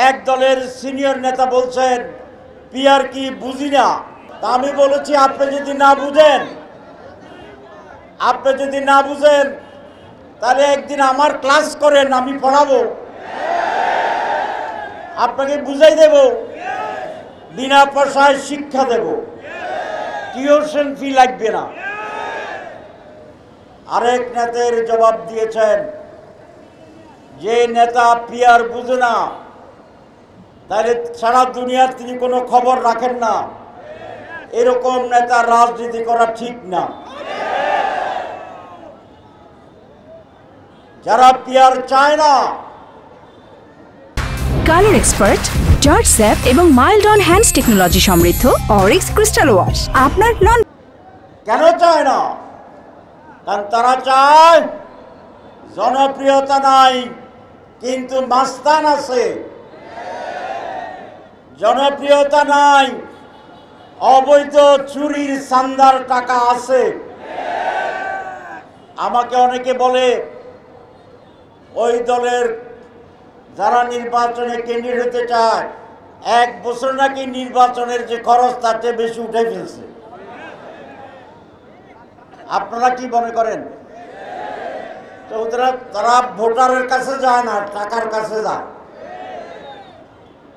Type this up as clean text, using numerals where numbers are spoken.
এক দলের সিনিয়র নেতা বলছেন পিআর কি বুঝি না। তা আমি বলেছি আপনি যদি না বুঝেন তাহলে একদিন আমার ক্লাস করেন, আমি পড়াবো, আপনাকে বুঝাই দেব, বিনা পয়সায় শিক্ষা দেব, টিউশন ফি লাগবে না। আরেক নেতার জবাব দিয়েছেন যে নেতা পিআর বুঝে না তাহলে সারা দুনিয়ার তিনি কোনো খবর রাখেন না, এরকম নেতা রাজনীতি করা ঠিক না। যারা পিআর চায় না, কালার এক্সপার্ট, জর্জ স্যাপ এবং মাইল্ড অন হ্যান্ডস টেকনোলজি সমৃদ্ধ অরিক্স ক্রিস্টাল ওয়াশ আপনার নন। কেন চায় না? কারণ তারা চায় জনপ্রিয়তা নাই কিন্তু মাস্তান আছে, জনপ্রিয়তা নাই অবৈধ চুরির চান্দার টাকা আছে। আমাকে অনেকে বলে ওই দলের যারা নির্বাচনে ক্যান্ডিডেট হতে চায় 1 বছর নাকি নির্বাচনের যে খরচ তার চেয়ে বেশি উঠে ফেলছে। আপনারা কি মনে করেন? তো তারা ভোটারের কাছে যায় না, টাকার কাছে যায়।